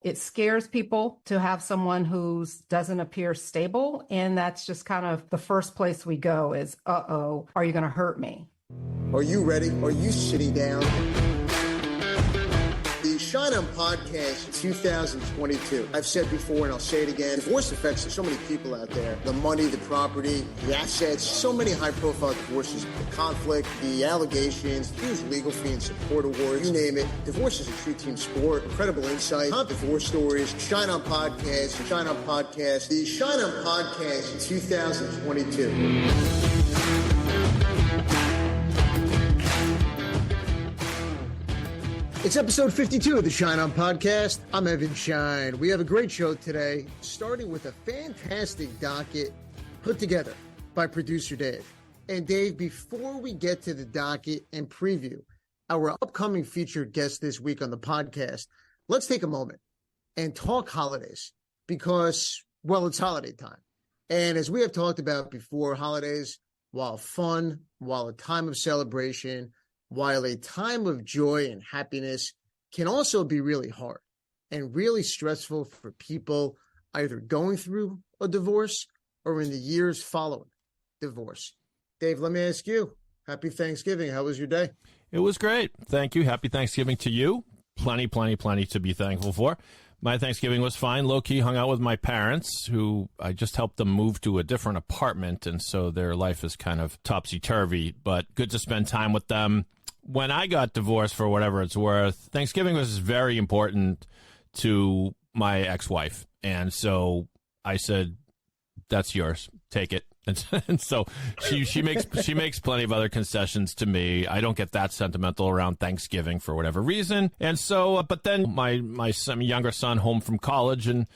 It scares people to have someone who doesn't appear stable. And that's just kind of the first place we go is, uh-oh, are you going to hurt me? Are you ready? Are you sitting down? The Shine On Podcast 2022. I've said before and I'll say it again. Divorce affects so many people out there. The money, the property, the assets, so many high-profile divorces. The conflict, the allegations, huge legal fee and support awards, you name it. Divorce is a true team sport. Incredible insight, hot divorce stories. Shine On Podcast, Shine On Podcast. The Shine On Podcast 2022. It's episode 52 of the Shine On Podcast. I'm Evan Shine. We have a great show today, starting with a fantastic docket put together by producer Dave. And Dave, before we get to the docket and preview our upcoming featured guest this week on the podcast, let's take a moment and talk holidays because, well, it's holiday time. And as we have talked about before, holidays, while fun, while a time of celebration, while a time of joy and happiness, can also be really hard and really stressful for people either going through a divorce or in the years following divorce. Dave, let me ask you, happy Thanksgiving. How was your day? It was great. Thank you. Happy Thanksgiving to you. Plenty to be thankful for. My Thanksgiving was fine. Low-key hung out with my parents, who I just helped them move to a different apartment, and so their life is kind of topsy-turvy, but good to spend time with them. When I got divorced, for whatever it's worth, Thanksgiving was very important to my ex-wife. And so I said, that's yours. Take it. And so she makes plenty of other concessions to me. I don't get that sentimental around Thanksgiving for whatever reason. And so, but then my younger son home from college, and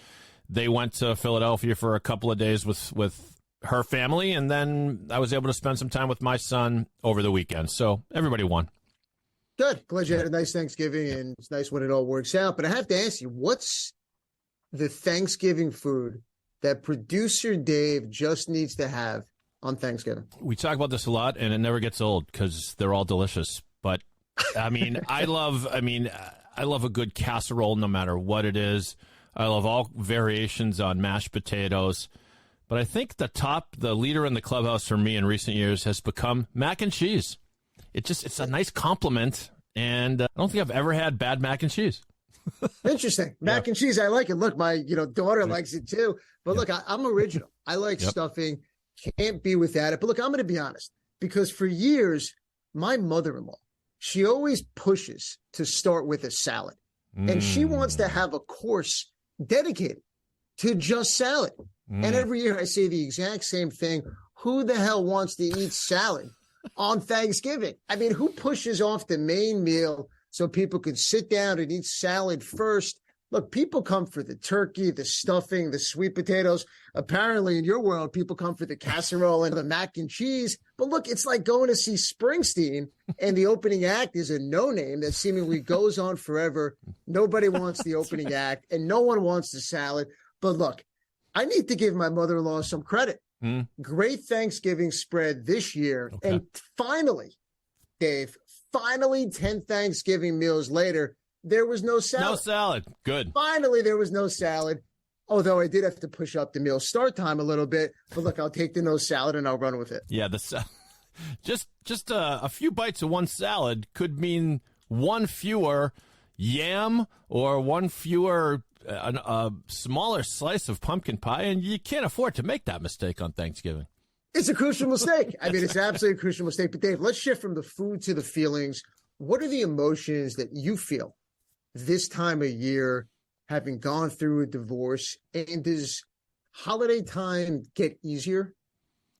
they went to Philadelphia for a couple of days with her family, and then I was able to spend some time with my son over the weekend. So everybody won. Good. Glad you had a nice Thanksgiving, and it's nice when it all works out. But I have to ask you, what's the Thanksgiving food that producer Dave just needs to have on Thanksgiving? We talk about this a lot, and it never gets old because they're all delicious. But I mean, I love a good casserole no matter what it is. I love all variations on mashed potatoes. But I think the leader in the clubhouse for me in recent years has become mac and cheese. It's a nice compliment, and I don't think I've ever had bad mac and cheese. Interesting. Mac and cheese, I like it. Look, my daughter likes it too. But look, I'm original. I like stuffing. Can't be without it. But look, I'm going to be honest, because for years, my mother-in-law, she always pushes to start with a salad. And she wants to have a course dedicated to just salad. And every year I say the exact same thing. Who the hell wants to eat salad on Thanksgiving? I mean, who pushes off the main meal so people could sit down and eat salad first? Look, people come for the turkey, the stuffing, the sweet potatoes. Apparently, in your world, people come for the casserole and the mac and cheese. But look, it's like going to see Springsteen, and the opening act is a no-name that seemingly goes on forever. Nobody wants the opening act, and no one wants the salad. But look, I need to give my mother-in-law some credit. Great Thanksgiving spread this year. Okay. And finally, Dave, 10 Thanksgiving meals later, there was no salad. No salad. Good. Finally, there was no salad. Although I did have to push up the meal start time a little bit. But look, I'll take the no salad and I'll run with it. Yeah, just a few bites of one salad could mean one fewer yam or one fewer a smaller slice of pumpkin pie, and you can't afford to make that mistake on Thanksgiving. It's a crucial mistake. I mean, it's absolutely a crucial mistake. But Dave, let's shift from the food to the feelings. What are the emotions that you feel this time of year, having gone through a divorce? And does holiday time get easier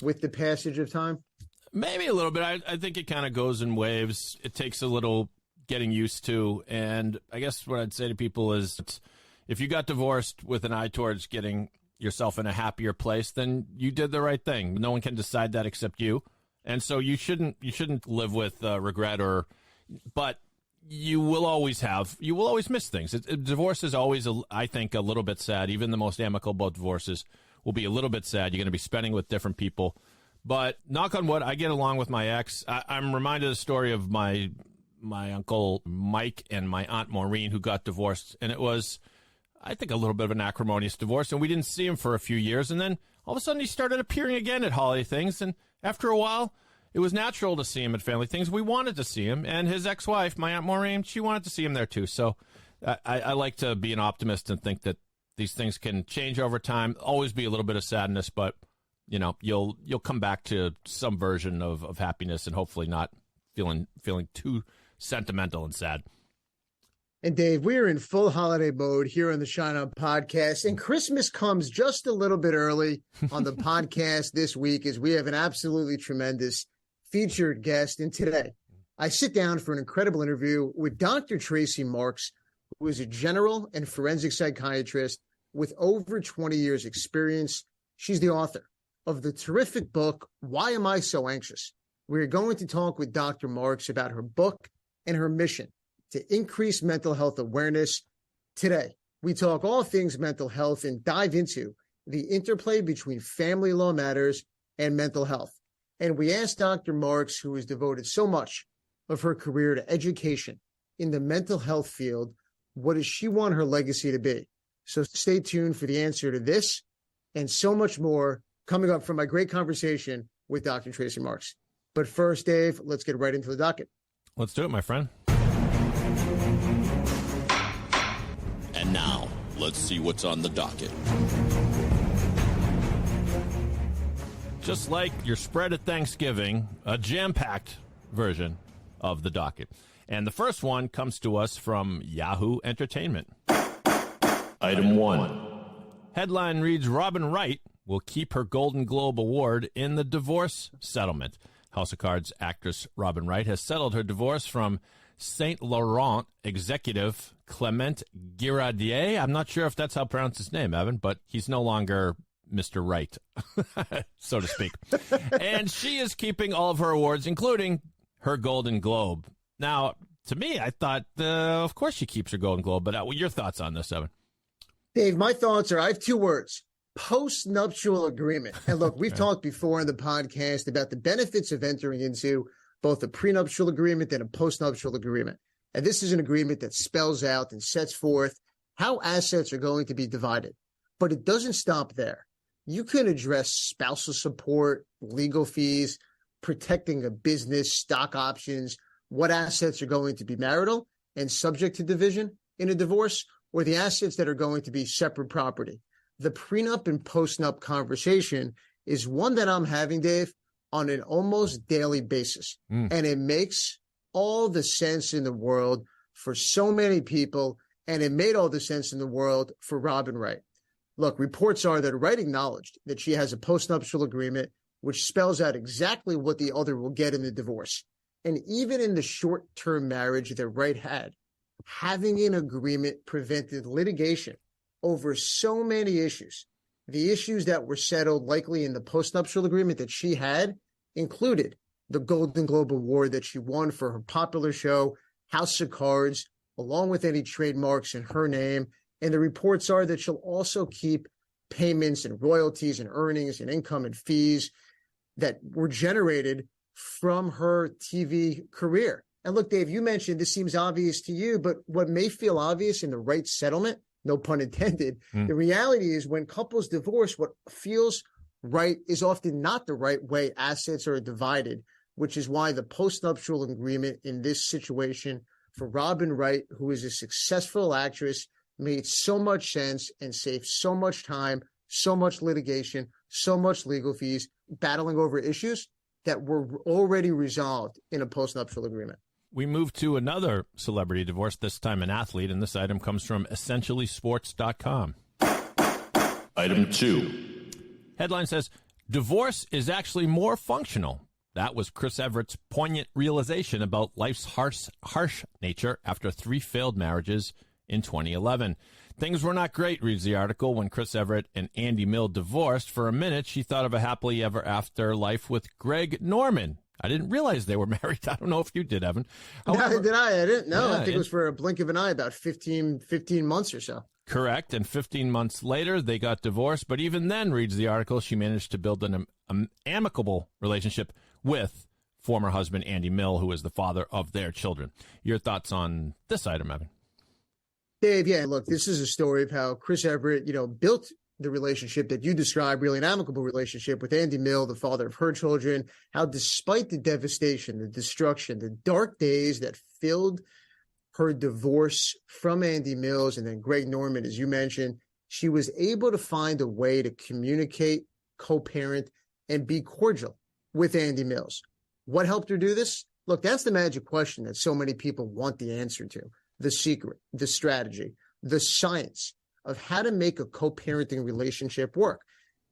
with the passage of time? Maybe a little bit. I think it kind of goes in waves. It takes a little getting used to. And I guess what I'd say to people is, if you got divorced with an eye towards getting yourself in a happier place, then you did the right thing. No one can decide that except you. And so you shouldn't live with regret but you will always miss things. Divorce is always, I think, a little bit sad. Even the most amicable divorces will be a little bit sad. You're going to be spending with different people. But knock on wood, I get along with my ex. I'm reminded of the story of my Uncle Mike and my Aunt Maureen, who got divorced. And it was, I think, a little bit of an acrimonious divorce, and we didn't see him for a few years. And then all of a sudden he started appearing again at holiday things. And after a while, it was natural to see him at family things. We wanted to see him. And his ex-wife, my Aunt Maureen, she wanted to see him there too. So I like to be an optimist and think that these things can change over time. Always be a little bit of sadness, but you'll come back to some version of happiness and hopefully not feeling too sentimental and sad. And Dave, we are in full holiday mode here on the Shine On podcast, and Christmas comes just a little bit early on the podcast this week as we have an absolutely tremendous featured guest. And today, I sit down for an incredible interview with Dr. Tracey Marks, who is a general and forensic psychiatrist with over 20 years experience. She's the author of the terrific book, Why Am I So Anxious? We're going to talk with Dr. Marks about her book and her mission to increase mental health awareness. Today, we talk all things mental health and dive into the interplay between family law matters and mental health. And we asked Dr. Marks, who has devoted so much of her career to education in the mental health field, what does she want her legacy to be? So stay tuned for the answer to this and so much more coming up from my great conversation with Dr. Tracey Marks. But first, Dave, let's get right into the docket. Let's do it, my friend. And now, let's see what's on the docket. Just like your spread at Thanksgiving, a jam-packed version of the docket. And the first one comes to us from Yahoo Entertainment. Item 1. Headline reads, Robin Wright will keep her Golden Globe Award in the divorce settlement. House of Cards actress Robin Wright has settled her divorce from Saint Laurent executive Clement Girardier. I'm not sure if that's how to pronounce his name, Evan, but he's no longer Mr. Wright, so to speak. And she is keeping all of her awards, including her Golden Globe. Now, to me, I thought, of course she keeps her Golden Globe, but your thoughts on this, Evan? Dave, my thoughts are, I have two words: post-nuptial agreement. And look, we've talked before in the podcast about the benefits of entering into both a prenuptial agreement and a postnuptial agreement. And this is an agreement that spells out and sets forth how assets are going to be divided. But it doesn't stop there. You can address spousal support, legal fees, protecting a business, stock options, what assets are going to be marital and subject to division in a divorce, or the assets that are going to be separate property. The prenup and postnup conversation is one that I'm having, Dave, on an almost daily basis. And it makes all the sense in the world for so many people, and it made all the sense in the world for Robin Wright. Look, reports are that Wright acknowledged that she has a postnuptial agreement which spells out exactly what the other will get in the divorce. And even in the short-term marriage that Wright had, having an agreement prevented litigation over so many issues. The issues that were settled likely in the postnuptial agreement that she had included the Golden Globe Award that she won for her popular show, House of Cards, along with any trademarks in her name. And the reports are that she'll also keep payments and royalties and earnings and income and fees that were generated from her TV career. And look, Dave, you mentioned this seems obvious to you, but what may feel obvious in the Wright settlement, no pun intended, the reality is when couples divorce, what feels right is often not the right way assets are divided, which is why the postnuptial agreement in this situation for Robin Wright, who is a successful actress, made so much sense and saved so much time, so much litigation, so much legal fees, battling over issues that were already resolved in a postnuptial agreement. We move to another celebrity divorce, this time an athlete, and this item comes from essentiallysports.com. Item 2. Headline says, divorce is actually more functional. That was Chris Everett's poignant realization about life's harsh nature after 3 failed marriages in 2011. Things were not great, reads the article, when Chris Everett and Andy Mill divorced. For a minute, she thought of a happily ever after life with Greg Norman. I didn't realize they were married. I don't know if you did, Evan. However, did I? I didn't know. Yeah, I think it was for a blink of an eye, about 15 months or so. Correct. And 15 months later, they got divorced. But even then, reads the article, she managed to build an amicable relationship with former husband Andy Mill, who is the father of their children. Your thoughts on this item, Evan? Dave, yeah, look, this is a story of how Chris Everett, built the relationship that you described, really an amicable relationship with Andy Mill, the father of her children, how despite the devastation, the destruction, the dark days that filled her divorce from Andy Mills and then Greg Norman, as you mentioned, she was able to find a way to communicate, co-parent, and be cordial with Andy Mills. What helped her do this? Look, that's the magic question that so many people want the answer to. The secret, the strategy, the science of how to make a co-parenting relationship work.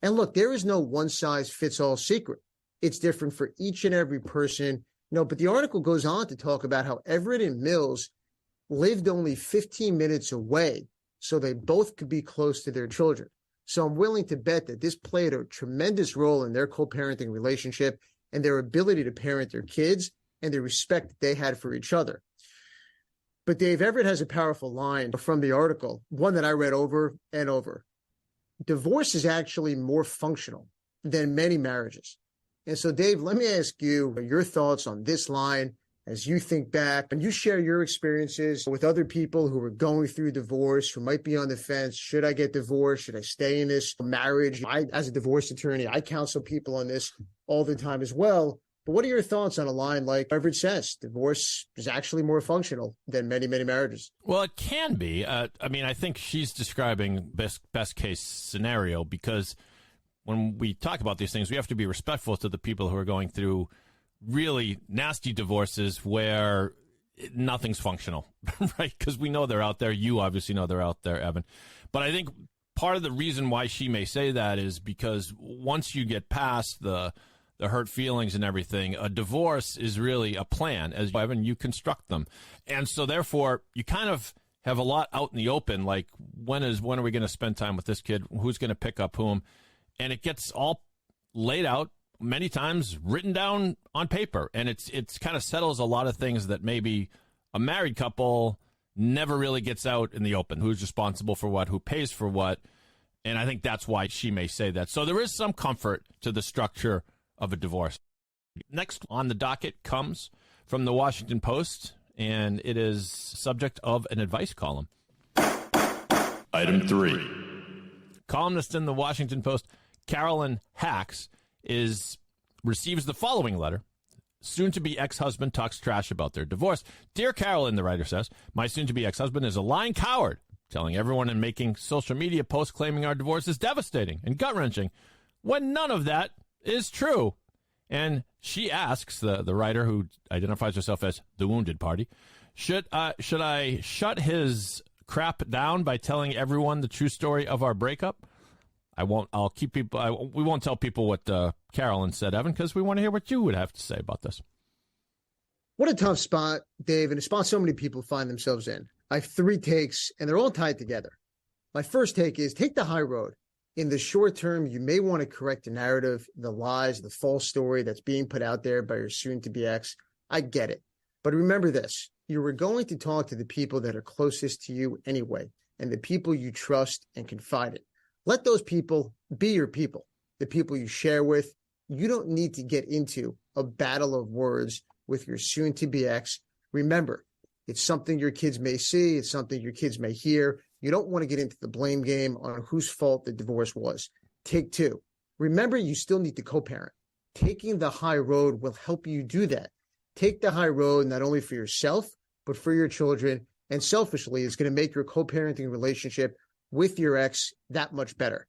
And look, there is no one-size-fits-all secret. It's different for each and every person. But the article goes on to talk about how Everett and Mills lived only 15 minutes away so they both could be close to their children. So I'm willing to bet that this played a tremendous role in their co-parenting relationship and their ability to parent their kids and the respect that they had for each other. But Dave, Everett has a powerful line from the article, one that I read over and over. Divorce is actually more functional than many marriages. And so, Dave, let me ask you your thoughts on this line as you think back and you share your experiences with other people who are going through divorce, who might be on the fence. Should I get divorced? Should I stay in this marriage? As a divorce attorney, I counsel people on this all the time as well. But what are your thoughts on a line like Everett says, divorce is actually more functional than many, many marriages? Well, it can be. I think she's describing best case scenario, because when we talk about these things, we have to be respectful to the people who are going through really nasty divorces where nothing's functional, right? Because we know they're out there. You obviously know they're out there, Evan. But I think part of the reason why she may say that is because once you get past the hurt feelings and everything, a divorce is really a plan, as Evan, you construct them. And so therefore you kind of have a lot out in the open, like when are we going to spend time with this kid? Who's going to pick up whom? And it gets all laid out, many times written down on paper. And it's kind of settles a lot of things that maybe a married couple never really gets out in the open. Who's responsible for what, who pays for what. And I think that's why she may say that. So there is some comfort to the structure of a divorce. Next on the docket comes from the Washington Post, and it is subject of an advice column. Item 3. Columnist in the Washington Post, Carolyn Hacks, receives the following letter. Soon-to-be ex-husband talks trash about their divorce. Dear Carolyn, the writer says, my soon-to-be ex-husband is a lying coward, telling everyone and making social media posts claiming our divorce is devastating and gut-wrenching, when none of that is true. And she asks, the writer, who identifies herself as the wounded party, should I shut his crap down by telling everyone the true story of our breakup? I won't. I'll keep people. We won't tell people what Carolyn said, Evan, because we want to hear what you would have to say about this. What a tough spot, Dave, and a spot so many people find themselves in. I have 3 takes, and they're all tied together. My first take is take the high road. In the short term, you may want to correct the narrative, the lies, the false story that's being put out there by your soon-to-be ex. I get it. But remember this. You were going to talk to the people that are closest to you anyway, and the people you trust and confide in. Let those people be your people, the people you share with. You don't need to get into a battle of words with your soon-to-be ex. Remember, it's something your kids may see. It's something your kids may hear. You don't want to get into the blame game on whose fault the divorce was. Take 2. Remember, you still need to co-parent. Taking the high road will help you do that. Take the high road not only for yourself, but for your children. And selfishly, it's going to make your co-parenting relationship with your ex that much better.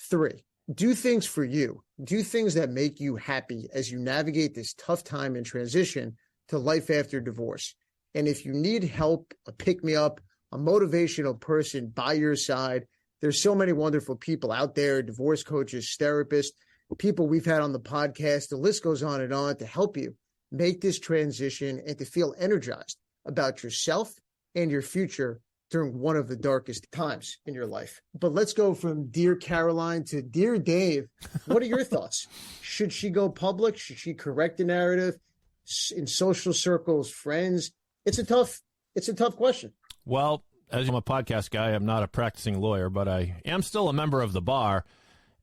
3, do things for you. Do things that make you happy as you navigate this tough time and transition to life after divorce. And if you need help, a pick-me-up, a motivational person by your side, there's so many wonderful people out there, divorce coaches, therapists, people we've had on the podcast. The list goes on and on to help you make this transition and to feel energized about yourself and your future during one of the darkest times in your life. But let's go from Dear Caroline to Dear Dave. What are your thoughts? Should she go public? Should she correct the narrative in social circles, friends? It's a tough question. Well, as I'm a podcast guy, I'm not a practicing lawyer, but I am still a member of the bar.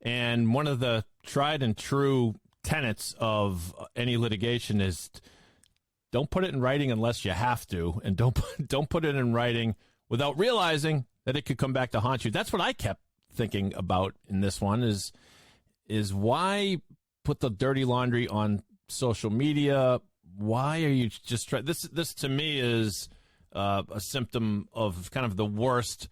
And one of the tried and true tenets of any litigation is don't put it in writing unless you have to, and don't put it in writing without realizing that it could come back to haunt you. That's what I kept thinking about in this one is why put the dirty laundry on social media? Why are you just trying? This to me is a symptom of kind of the worst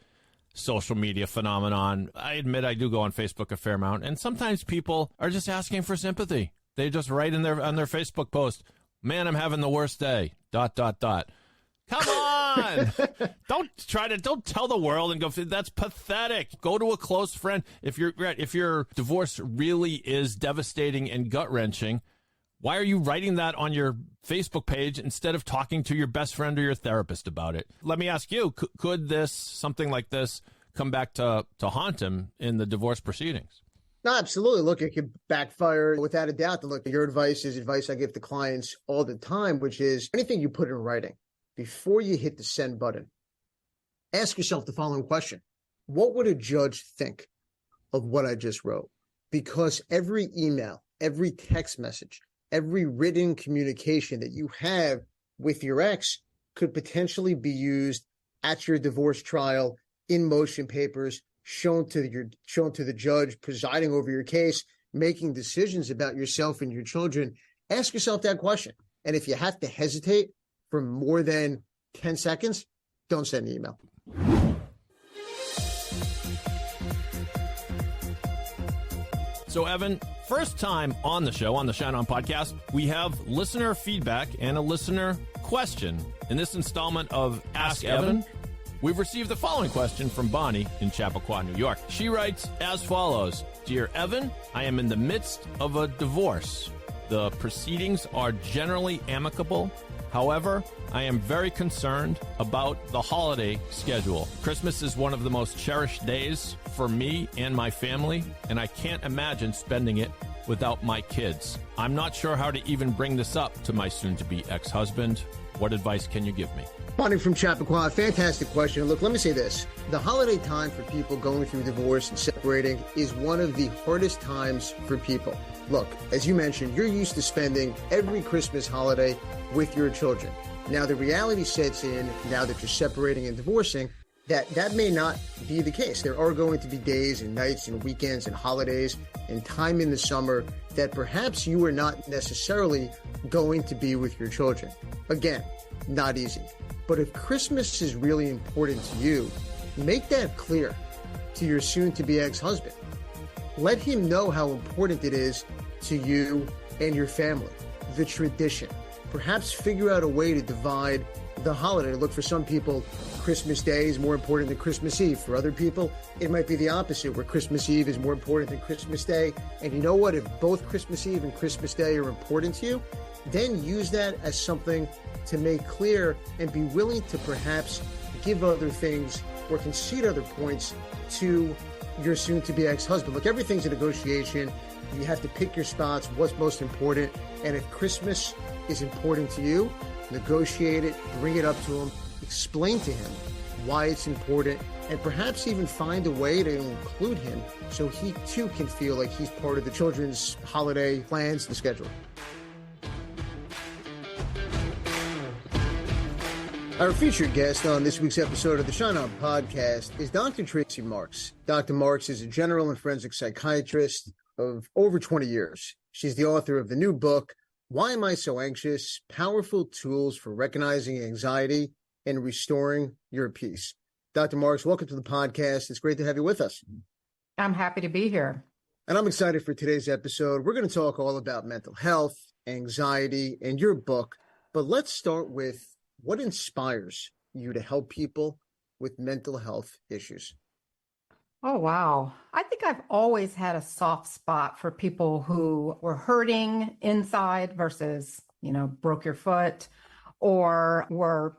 social media phenomenon. I admit I do go on Facebook a fair amount, and sometimes people are just asking for sympathy. They just write on their Facebook post, "Man, I'm having the worst day. ... Come on. Don't tell the world and go, that's pathetic. Go to a close friend. If your divorce really is devastating and gut-wrenching, why are you writing that on your Facebook page instead of talking to your best friend or your therapist about it? Let me ask you, could something like this come back to haunt him in the divorce proceedings? No, absolutely. Look, it could backfire without a doubt. Look, your advice is advice I give to clients all the time, which is anything you put in writing, before you hit the send button, ask yourself the following question. What would a judge think of what I just wrote? Because every email, every text message, every written communication that you have with your ex could potentially be used at your divorce trial, in motion papers, shown to the judge presiding over your case, making decisions about yourself and your children. Ask yourself that question. And if you have to hesitate for more than 10 seconds, don't send an email. So, Evan, first time on the show, on the Shine On podcast, we have listener feedback and a listener question. In this installment of Ask Evan, we've received the following question from Bonnie in Chappaqua, New York. She writes as follows. Dear Evan, I am in the midst of a divorce. The proceedings are generally amicable. However, I am very concerned about the holiday schedule. Christmas is one of the most cherished days for me and my family, and I can't imagine spending it without my kids. I'm not sure how to even bring this up to my soon-to-be ex-husband. What advice can you give me? Bonnie from Chappaqua, fantastic question. Look, let me say this. The holiday time for people going through divorce and separating is one of the hardest times for people. Look, as you mentioned, you're used to spending every Christmas holiday with your children. Now, the reality sets in, now that you're separating and divorcing, that may not be the case. There are going to be days and nights and weekends and holidays and time in the summer that perhaps you are not necessarily going to be with your children. Again, not easy. But if Christmas is really important to you, make that clear to your soon-to-be ex-husband. Let him know how important it is to you and your family, the tradition. Perhaps figure out a way to divide the holiday. Look, for some people, Christmas Day is more important than Christmas Eve. For other people, it might be the opposite, where Christmas Eve is more important than Christmas Day. And you know what? If both Christmas Eve and Christmas Day are important to you, then use that as something to make clear and be willing to perhaps give other things or concede other points to your soon-to-be ex-husband. Look, everything's a negotiation. You have to pick your spots, what's most important. And if Christmas is important to you, negotiate it, bring it up to him, explain to him why it's important, and perhaps even find a way to include him so he too can feel like he's part of the children's holiday plans, the schedule. Our featured guest on this week's episode of the Shine On podcast is Dr. Tracey Marks. Dr. Marks is a general and forensic psychiatrist of over 20 years. She's the author of the new book, Why Am I So Anxious? Powerful Tools for Recognizing Anxiety and Restoring Your Peace. Dr. Marks, welcome to the podcast. It's great to have you with us. I'm happy to be here. And I'm excited for today's episode. We're going to talk all about mental health, anxiety, and your book. But let's start with what inspires you to help people with mental health issues? Oh, wow. I think I've always had a soft spot for people who were hurting inside versus, broke your foot or were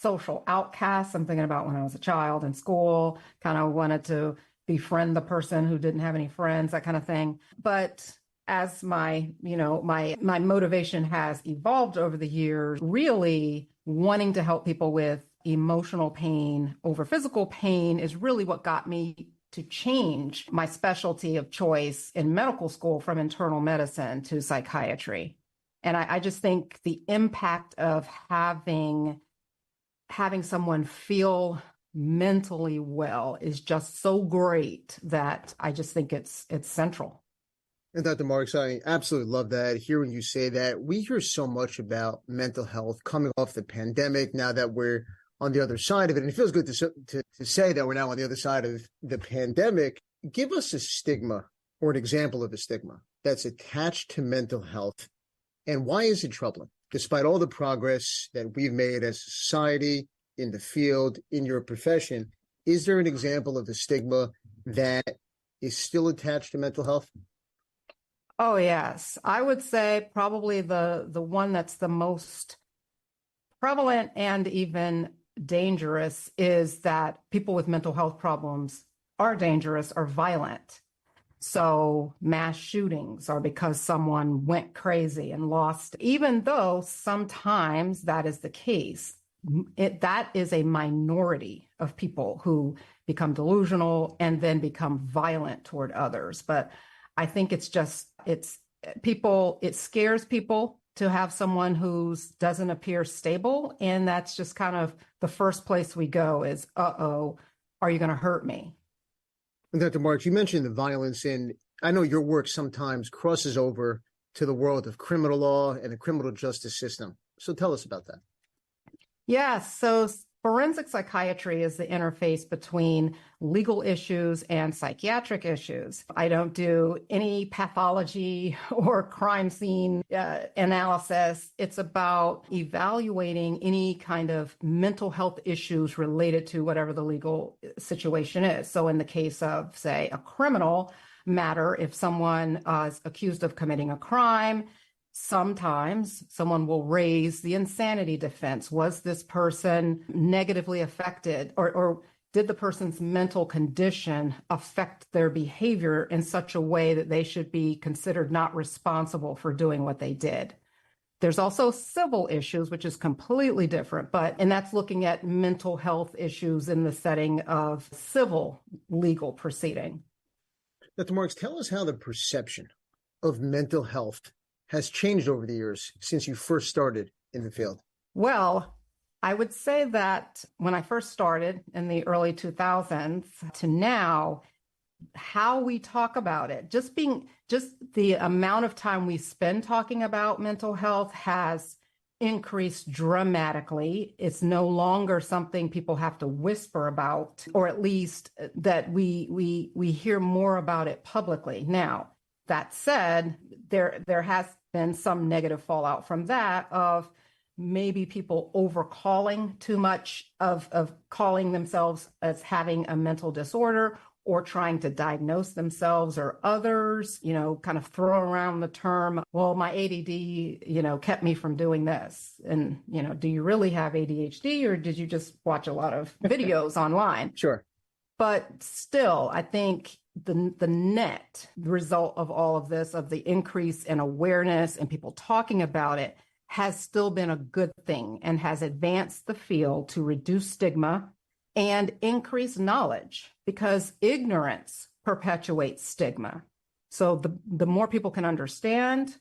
social outcasts. I'm thinking about when I was a child in school, kind of wanted to befriend the person who didn't have any friends, that kind of thing. But as my motivation has evolved over the years, really wanting to help people with emotional pain over physical pain is really what got me to change my specialty of choice in medical school from internal medicine to psychiatry. And I just think the impact of having someone feel mentally well is just so great that I just think it's central. And Dr. Marks, I absolutely love that. Hearing you say that, we hear so much about mental health coming off the pandemic now that we're on the other side of it. And it feels good to say that we're now on the other side of the pandemic. Give us a stigma or an example of a stigma that's attached to mental health. And why is it troubling? Despite all the progress that we've made as a society, in the field, in your profession, is there an example of a stigma that is still attached to mental health? Oh, yes. I would say probably the one that's the most prevalent and even dangerous is that people with mental health problems are dangerous or violent. So mass shootings are because someone went crazy and lost, even though sometimes that is the case. That is a minority of people who become delusional and then become violent toward others. But I think it scares people to have someone who doesn't appear stable. And that's just kind of the first place we go is, uh-oh, are you going to hurt me? And Dr. Marks, you mentioned the violence, and I know your work sometimes crosses over to the world of criminal law and the criminal justice system. So tell us about that. Yes. So forensic psychiatry is the interface between legal issues and psychiatric issues. I don't do any pathology or crime scene analysis. It's about evaluating any kind of mental health issues related to whatever the legal situation is. So in the case of, say, a criminal matter, if someone is accused of committing a crime, sometimes someone will raise the insanity defense. Was this person negatively affected, or did the person's mental condition affect their behavior in such a way that they should be considered not responsible for doing what they did? There's also civil issues, which is completely different, and that's looking at mental health issues in the setting of civil legal proceeding. Dr. Marks, tell us how the perception of mental health has changed over the years since you first started in the field. Well, I would say that when I first started in the early 2000s to now, how we talk about it, just the amount of time we spend talking about mental health has increased dramatically. It's no longer something people have to whisper about, or at least that we hear more about it publicly. Now, that said, there has been some negative fallout from that of maybe people overcalling too much of calling themselves as having a mental disorder or trying to diagnose themselves or others, kind of throw around the term, well, my ADD, kept me from doing this. And, do you really have ADHD or did you just watch a lot of videos online? Sure. But still, I think the net result of all of this, of the increase in awareness and people talking about it, has still been a good thing and has advanced the field to reduce stigma and increase knowledge, because ignorance perpetuates stigma. So the more people can understand,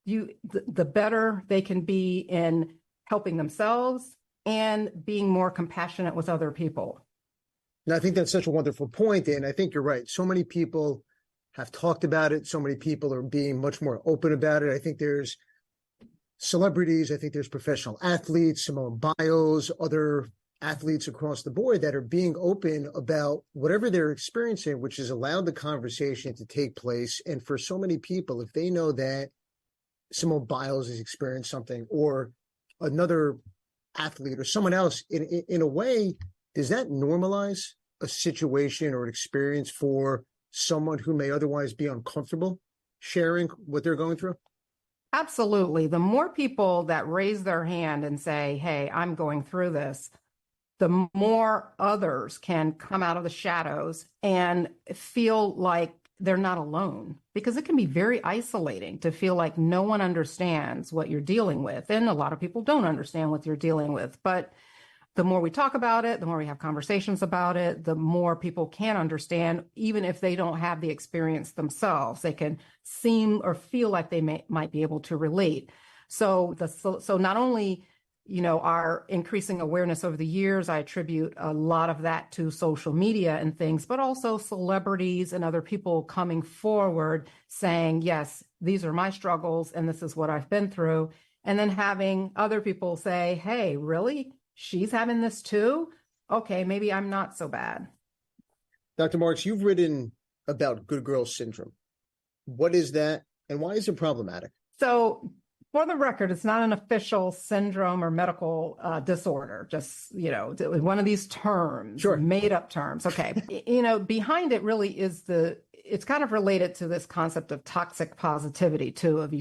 the better they can be in helping themselves and being more compassionate with other people. And I think that's such a wonderful point. And I think you're right. So many people have talked about it. So many people are being much more open about it. I think there's celebrities. I think there's professional athletes, Simone Biles, other athletes across the board that are being open about whatever they're experiencing, which has allowed the conversation to take place. And for so many people, if they know that Simone Biles has experienced something, or another athlete or someone else, in a way, does that normalize a situation or an experience for someone who may otherwise be uncomfortable sharing what they're going through? Absolutely. The more people that raise their hand and say, hey, I'm going through this, the more others can come out of the shadows and feel like they're not alone, because it can be very isolating to feel like no one understands what you're dealing with. And a lot of people don't understand what you're dealing with. But the more we talk about it, the more we have conversations about it, the more people can understand, even if they don't have the experience themselves. They can seem or feel like they might be able to relate. So not only our increasing awareness over the years, I attribute a lot of that to social media and things, but also celebrities and other people coming forward saying, yes, these are my struggles and this is what I've been through. And then having other people say, hey, really? She's having this too? Okay, maybe I'm not so bad. Dr. Marks, you've written about good girl syndrome. What is that and why is it problematic? So for the record, it's not an official syndrome or medical disorder, just, one of these terms, Sure. Made up terms. Okay. Behind it really is it's kind of related to this concept of toxic positivity too, of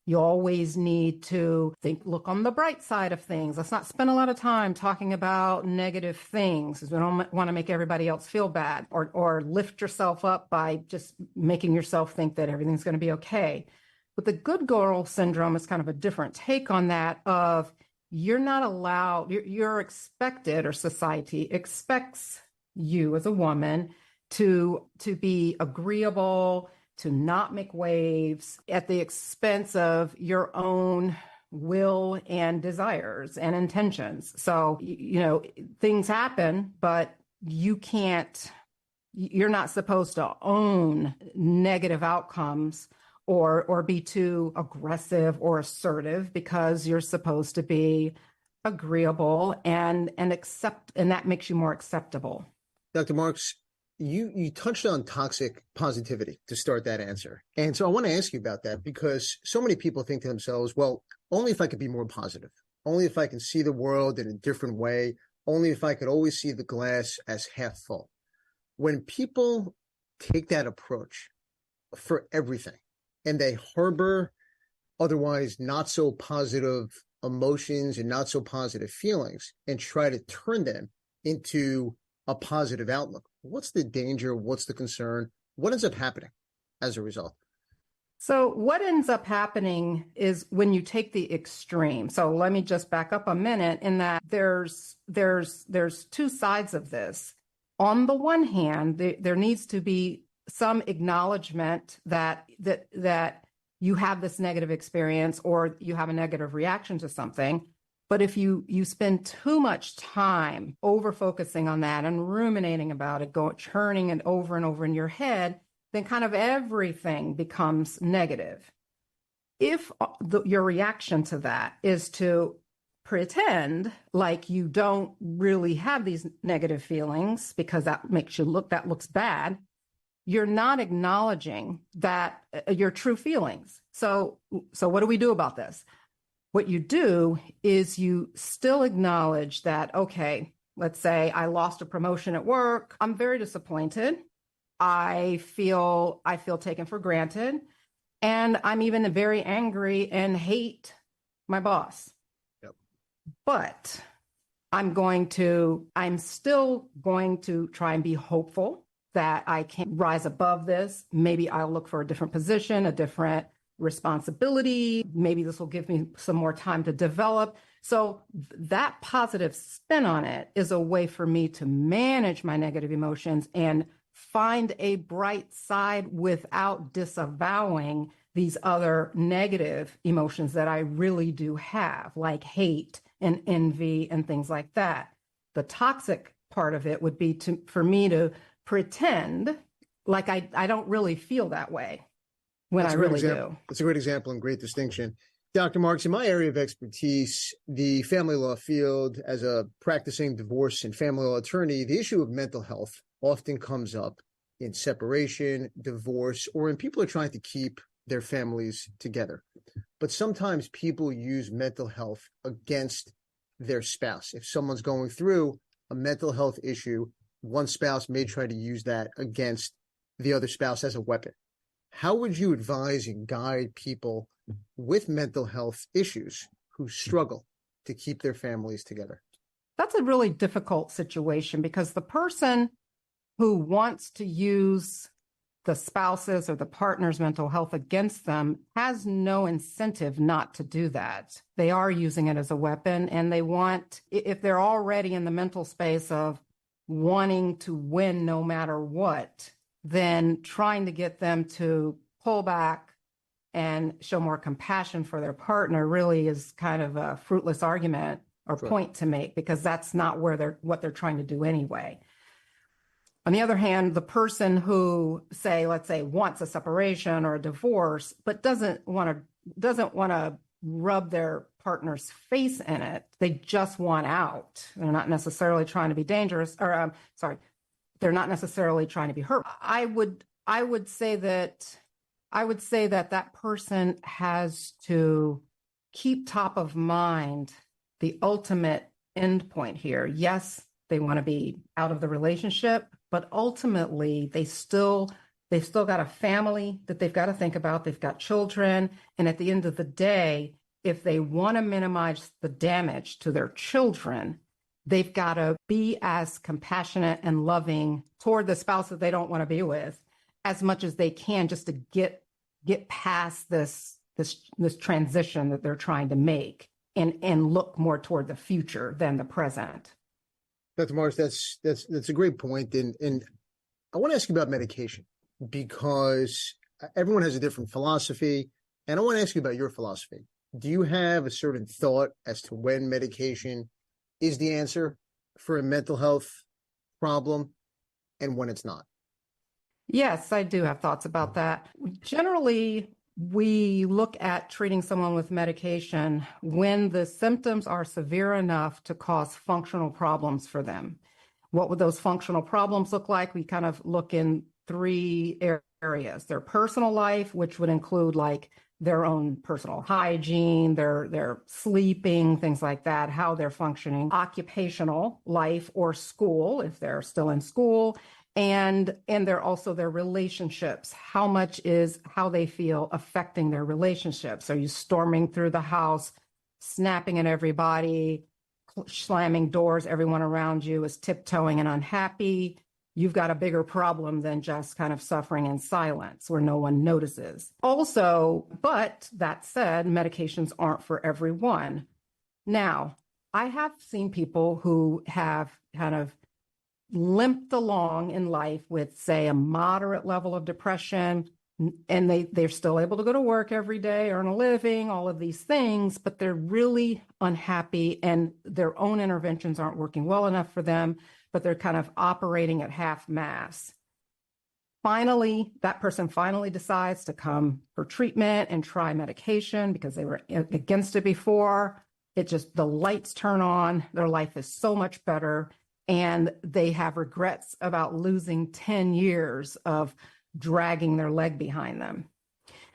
you always need to look on the bright side of things. Let's not spend a lot of time talking about negative things because we don't want to make everybody else feel bad or lift yourself up by just making yourself think that everything's going to be okay. But the good girl syndrome is kind of a different take on that of you're not allowed, you're expected, or society expects you as a woman to be agreeable, to not make waves at the expense of your own will and desires and intentions. So, things happen, but you're not supposed to own negative outcomes or be too aggressive or assertive because you're supposed to be agreeable and that makes you more acceptable. Dr. Marks, you touched on toxic positivity to start that answer. And so I want to ask you about that because so many people think to themselves, well, only if I could be more positive, only if I can see the world in a different way, only if I could always see the glass as half full. When people take that approach for everything, and they harbor otherwise not so positive emotions and not so positive feelings and try to turn them into a positive outlook. What's the danger? What's the concern? What ends up happening as a result? So what ends up happening is when you take the extreme. So let me just back up a minute in that there's two sides of this. On the one hand, there needs to be some acknowledgement that you have this negative experience or you have a negative reaction to something. But if you spend too much time over focusing on that and ruminating about it, churning it over and over in your head, then kind of everything becomes negative. If your reaction to that is to pretend like you don't really have these negative feelings because that looks bad, you're not acknowledging that your true feelings. So what do we do about this? What you do is you still acknowledge that, okay, let's say I lost a promotion at work. I'm very disappointed. I feel taken for granted. And I'm even very angry and hate my boss. Yep. But I'm still going to try and be hopeful that I can rise above this. Maybe I'll look for a different position, a different responsibility. Maybe this will give me some more time to develop. So that positive spin on it is a way for me to manage my negative emotions and find a bright side without disavowing these other negative emotions that I really do have, like hate and envy and things like that. The toxic part of it would be for me to pretend like I don't really feel that way when I really do. That's a great example and great distinction. Dr. Marks, in my area of expertise, the family law field, as a practicing divorce and family law attorney, the issue of mental health often comes up in separation, divorce, or when people are trying to keep their families together. But sometimes people use mental health against their spouse. If someone's going through a mental health issue, one spouse may try to use that against the other spouse as a weapon. How would you advise and guide people with mental health issues who struggle to keep their families together? That's a really difficult situation because the person who wants to use the spouse's or the partner's mental health against them has no incentive not to do that. They are using it as a weapon, and if they're already in the mental space of wanting to win no matter what, then trying to get them to pull back and show more compassion for their partner really is kind of a fruitless argument or point to make, because that's not what they're trying to do anyway. On the other hand, the person who let's say wants a separation or a divorce, but doesn't want to rub their partner's face in it. They just want out. They're not necessarily trying to be dangerous, or they're not necessarily trying to be hurt. I would say that that person has to keep top of mind the ultimate end point here. Yes, they want to be out of the relationship, but ultimately they've still got a family that they've got to think about. They've got children. And at the end of the day, if they want to minimize the damage to their children, they've got to be as compassionate and loving toward the spouse that they don't want to be with as much as they can, just to get past this transition that they're trying to make and look more toward the future than the present. Dr. Morris, that's a great point. And I want to ask you about medication, because everyone has a different philosophy. And I want to ask you about your philosophy. Do you have a certain thought as to when medication is the answer for a mental health problem and when it's not? Yes, I do have thoughts about that. Generally, we look at treating someone with medication when the symptoms are severe enough to cause functional problems for them. What would those functional problems look like? We kind of look in three areas. Their personal life, which would include like their own personal hygiene, their sleeping, things like that, how they're functioning, occupational life or school, if they're still in school, and they're also their relationships. How much is how they feel affecting their relationships? Are you storming through the house, snapping at everybody, slamming doors, everyone around you is tiptoeing and unhappy? You've got a bigger problem than just kind of suffering in silence where no one notices. Also, but that said, medications aren't for everyone. Now, I have seen people who have kind of limped along in life with, say, a moderate level of depression, and they're still able to go to work every day, earn a living, all of these things, but they're really unhappy and their own interventions aren't working well enough for them, but they're kind of operating at half mass. Finally, that person finally decides to come for treatment and try medication because they were against it before. The lights turn on, their life is so much better, and they have regrets about losing 10 years of dragging their leg behind them.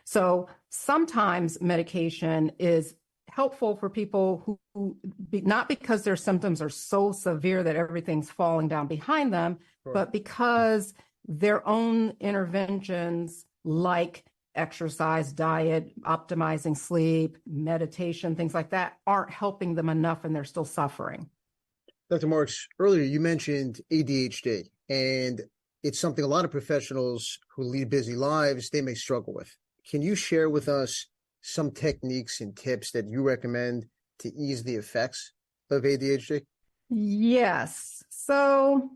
So sometimes medication is helpful for people who not because their symptoms are so severe that everything's falling down behind them, sure, but because their own interventions like exercise, diet, optimizing sleep, meditation, things like that aren't helping them enough and they're still suffering. Dr. Marks, earlier you mentioned ADHD, and it's something a lot of professionals who lead busy lives, they may struggle with. Can you share with us some techniques and tips that you recommend to ease the effects of ADHD? Yes. So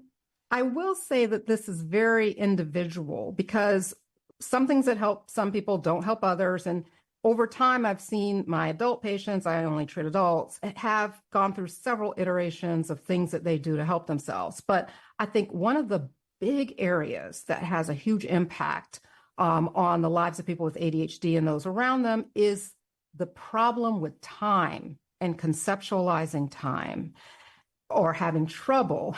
I will say that this is very individual because some things that help some people don't help others. And over time, I've seen my adult patients, I only treat adults, have gone through several iterations of things that they do to help themselves. But I think one of the big areas that has a huge impact on the lives of people with ADHD and those around them is the problem with time and conceptualizing time, or having trouble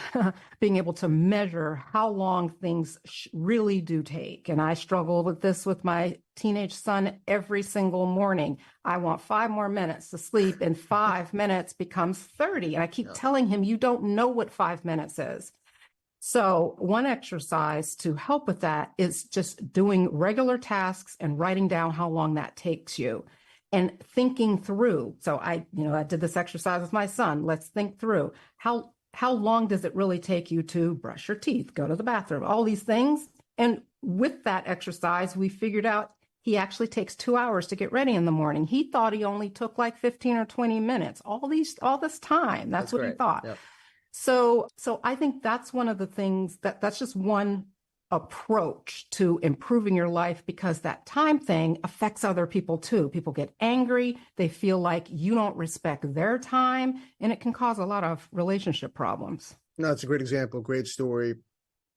being able to measure how long things really do take. And I struggle with this with my teenage son every single morning. I want 5 more minutes to sleep, and 5 minutes becomes 30. And I keep telling him, you don't know what 5 minutes is. So one exercise to help with that is just doing regular tasks and writing down how long that takes you and thinking through. So I did this exercise with my son. Let's think through how long does it really take you to brush your teeth, go to the bathroom, all these things. And with that exercise, we figured out he actually takes 2 hours to get ready in the morning. He thought he only took like 15 or 20 minutes, all this time. That's what great. He thought. Yep. So I think that's one of the things that's just one approach to improving your life, because that time thing affects other people too. People get angry. They feel like you don't respect their time, and it can cause a lot of relationship problems. No, it's a great example, great story.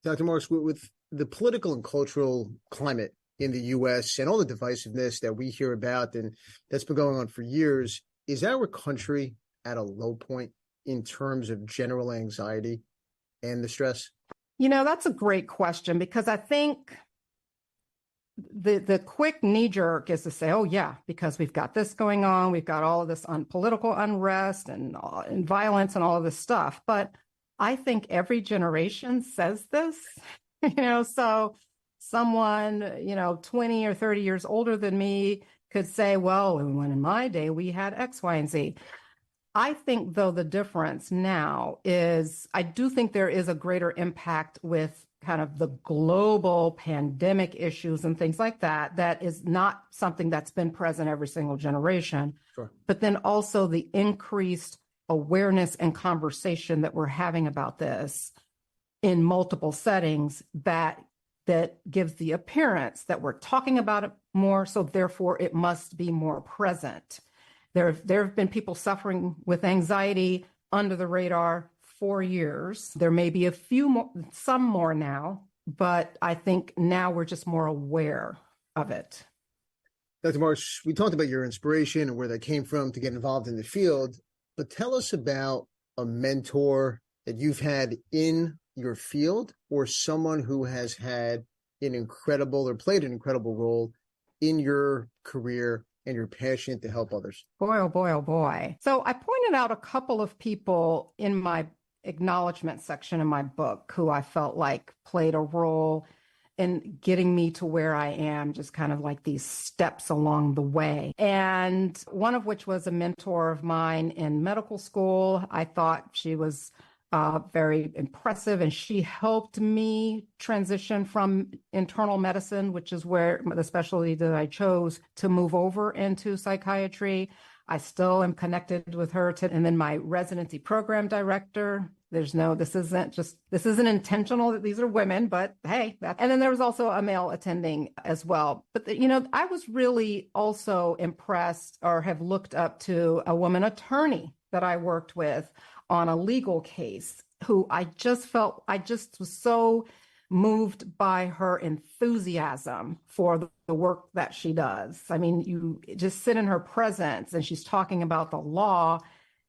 Dr. Marks, with the political and cultural climate in the U.S. and all the divisiveness that we hear about and that's been going on for years, is our country at a low point in terms of general anxiety and the stress? That's a great question, because I think the quick knee jerk is to say, oh, yeah, because we've got this going on. We've got all of this political unrest and violence and all of this stuff. But I think every generation says this, so someone, 20 or 30 years older than me could say, well, when in my day we had X, Y, and Z. I think, though, the difference now is I do think there is a greater impact with kind of the global pandemic issues and things like that. That is not something that's been present every single generation. Sure. But then also the increased awareness and conversation that we're having about this in multiple settings that gives the appearance that we're talking about it more. So therefore, it must be more present. There have been people suffering with anxiety under the radar for years. There may be some more now, but I think now we're just more aware of it. Dr. Marsh, we talked about your inspiration and where that came from to get involved in the field, but tell us about a mentor that you've had in your field or someone who has had an incredible or played an incredible role in your career and your passion to help others. Boy, oh boy, oh boy. So I pointed out a couple of people in my acknowledgement section in my book who I felt like played a role in getting me to where I am, just kind of like these steps along the way. And one of which was a mentor of mine in medical school. I thought she was very impressive, and she helped me transition from internal medicine, which is where the specialty that I chose, to move over into psychiatry. I still am connected with her and then my residency program director. This isn't intentional that these are women, but hey, and then there was also a male attending as well. But I was really also impressed or have looked up to a woman attorney that I worked with on a legal case, who I just was so moved by her enthusiasm for the work that she does. I mean, you just sit in her presence and she's talking about the law,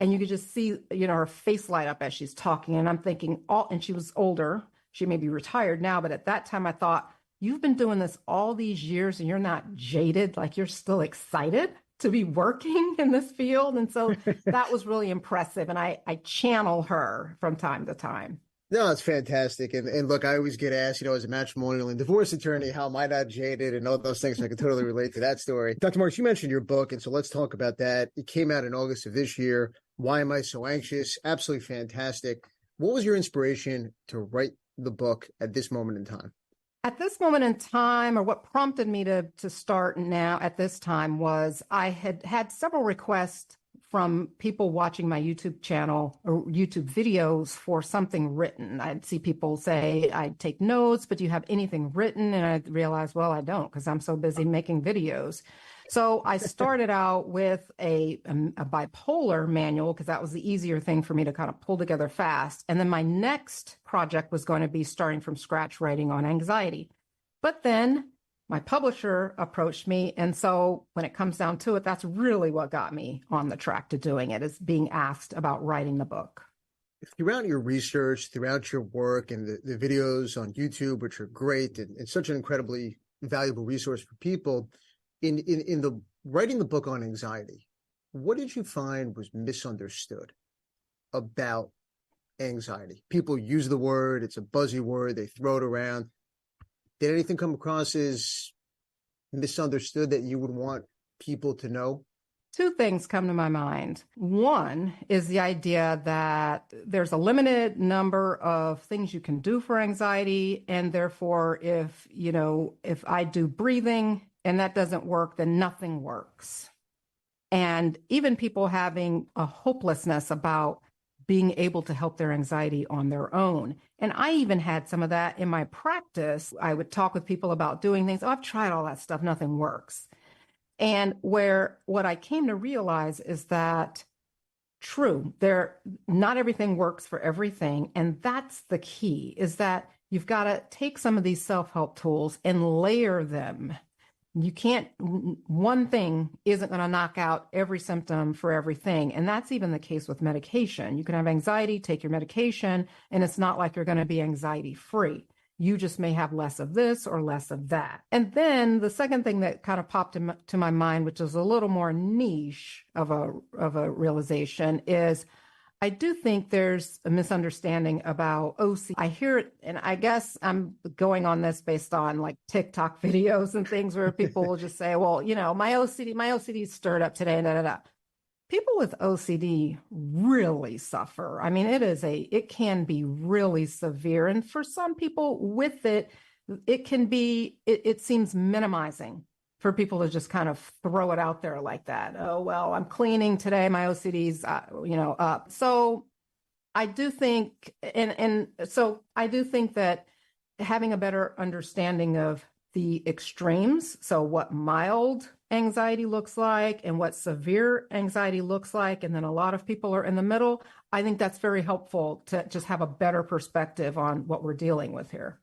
and you could just see, her face light up as she's talking. And I'm thinking, and she was older. She may be retired now, but at that time I thought, you've been doing this all these years and you're not jaded, like you're still excited to be working in this field. And so that was really impressive. And I channel her from time to time. No, it's fantastic. And look, I always get asked, as a matrimonial and divorce attorney, how am I not jaded and all those things. And I can totally relate to that story. Dr. Marks, you mentioned your book. And so let's talk about that. It came out in August of this year. Why Am I So Anxious? Absolutely fantastic. What was your inspiration to write the book at this moment in time? At this moment in time, or what prompted me to start now at this time, was I had several requests from people watching my YouTube channel or YouTube videos for something written. I'd see people say, I take notes, but do you have anything written? And I realized, well, I don't, because I'm so busy making videos. So I started out with a bipolar manual, because that was the easier thing for me to kind of pull together fast. And then my next project was going to be starting from scratch, writing on anxiety. But then my publisher approached me. And so when it comes down to it, that's really what got me on the track to doing it, is being asked about writing the book. Throughout your research, throughout your work and the videos on YouTube, which are great and such an incredibly valuable resource for people, in the writing the book on anxiety, what did you find was misunderstood about anxiety? People use the word, it's a buzzy word, they throw it around. Did anything come across as misunderstood that you would want people to know? Two things come to my mind. One is the idea that there's a limited number of things you can do for anxiety. And therefore, if I do breathing and that doesn't work, then nothing works. And even people having a hopelessness about being able to help their anxiety on their own. And I even had some of that in my practice. I would talk with people about doing things. Oh, I've tried all that stuff. Nothing works. And what I came to realize is that true, not everything works for everything. And that's the key, is that you've got to take some of these self-help tools and layer them. You can't, one thing isn't going to knock out every symptom for everything. And that's even the case with medication. You can have anxiety, take your medication, and it's not like you're going to be anxiety free. You just may have less of this or less of that. And then the second thing that kind of popped to my mind, which is a little more niche of a realization, is I do think there's a misunderstanding about OCD. I hear it, and I guess I'm going on this based on like TikTok videos and things where people will just say, well, my OCD stirred up today, and da, da, da. People with OCD really suffer. I mean, it can be really severe. And for some people with it, it seems minimizing for people to just kind of throw it out there like that. Oh, well, I'm cleaning today. My OCD's, up. So I do think, I do think that having a better understanding of the extremes, so what mild anxiety looks like and what severe anxiety looks like, and then a lot of people are in the middle, I think that's very helpful to just have a better perspective on what we're dealing with here.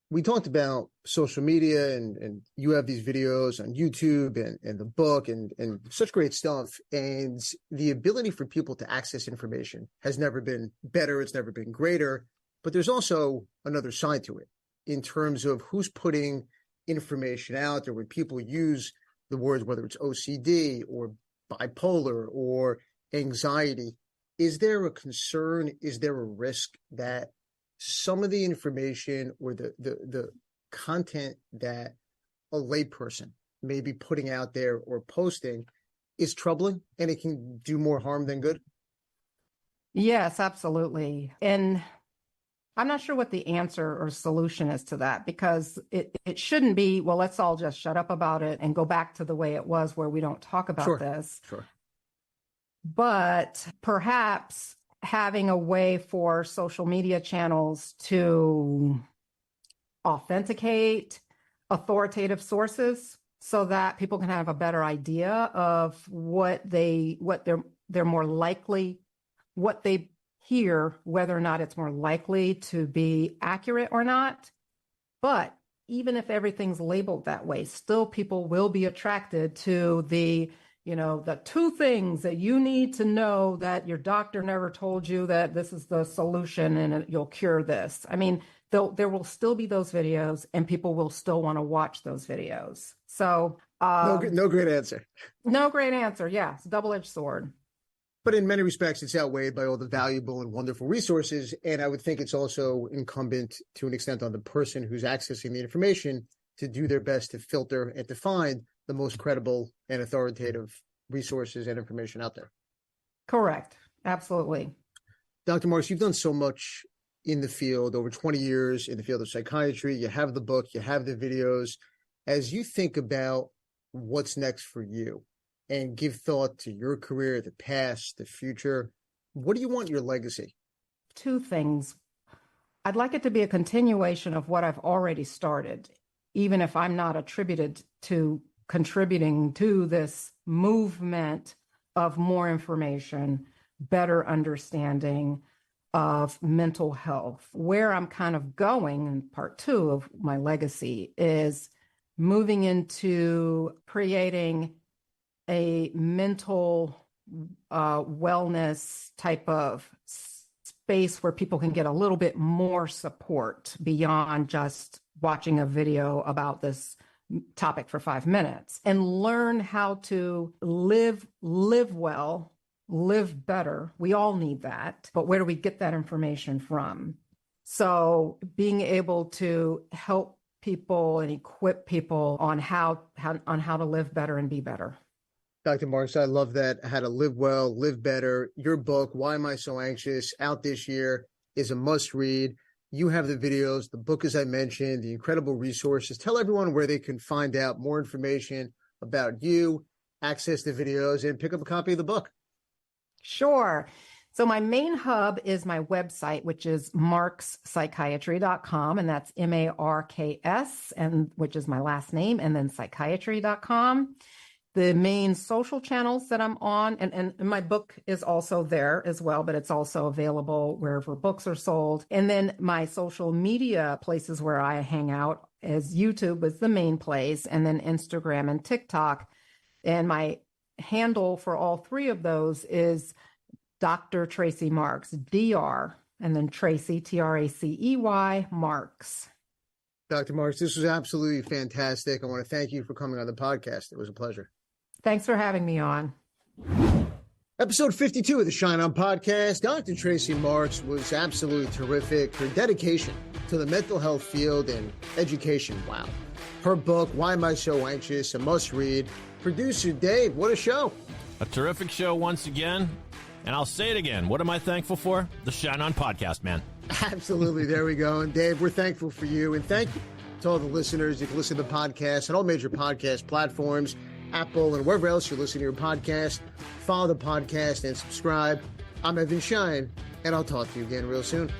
We talked about social media, and you have these videos on YouTube and the book and such great stuff. And the ability for people to access information has never been better. It's never been greater. But there's also another side to it in terms of who's putting information out there. When people use the words, whether it's OCD or bipolar or anxiety, is there a concern? Is there a risk that some of the information or the content that a layperson may be putting out there or posting is troubling and it can do more harm than good? Yes, absolutely. And I'm not sure what the answer or solution is to that, because it shouldn't be, well, let's all just shut up about it and go back to the way it was where we don't talk about this. Sure. But perhaps having a way for social media channels to authenticate authoritative sources so that people can have a better idea of what they're more likely, what they hear, whether or not it's more likely to be accurate or not. But even if everything's labeled that way, still people will be attracted to the 2 things that you need to know that your doctor never told you, that this is the solution and you'll cure this. I mean, there will still be those videos and people will still want to watch those videos. So no great answer. No great answer. Yeah, it's a double-edged sword. But in many respects, it's outweighed by all the valuable and wonderful resources. And I would think it's also incumbent to an extent on the person who's accessing the information to do their best to filter and to find the most credible and authoritative resources and information out there. Correct. Absolutely. Dr. Marks, you've done so much in the field, over 20 years in the field of psychiatry. You have the book, you have the videos. As you think about what's next for you and give thought to your career, the past, the future, what do you want your legacy? 2 things. I'd like it to be a continuation of what I've already started, even if I'm not attributed to contributing to this movement of more information, better understanding of mental health. Where I'm kind of going in part 2 of my legacy is moving into creating a mental wellness type of space where people can get a little bit more support beyond just watching a video about this topic for 5 minutes, and learn how to live well, live better. We all need that, but where do we get that information from? So being able to help people and equip people on how to live better and be better. Dr. Marks, I love that. How to live well, live better. Your book, Why Am I So Anxious, out this year, is a must read. You have the videos, the book, as I mentioned, the incredible resources. Tell everyone where they can find out more information about you, access the videos, and pick up a copy of the book. Sure. So my main hub is my website, which is markspsychiatry.com, and that's MARKS, and which is my last name, and then psychiatry.com. The main social channels that I'm on, and my book is also there as well, but it's also available wherever books are sold. And then my social media places where I hang out is YouTube is the main place, and then Instagram and TikTok. And my handle for all three of those is Dr. Tracey Marks, DR, and then Tracey, Tracey Marks. Dr. Marks, this was absolutely fantastic. I want to thank you for coming on the podcast. It was a pleasure. Thanks for having me on. Episode 52 of the Shine On podcast. Dr. Tracey Marks was absolutely terrific. Her dedication to the mental health field and education, wow. Her book, Why Am I So Anxious? A must read. Producer Dave, what a show. A terrific show once again. And I'll say it again. What am I thankful for? The Shine On podcast, man. Absolutely. There we go. And Dave, we're thankful for you. And thank you to all the listeners. You can listen to the podcast on all major podcast platforms, Apple, and wherever else you listen to your podcast. Follow the podcast and subscribe. I'm Evan Shine, and I'll talk to you again real soon.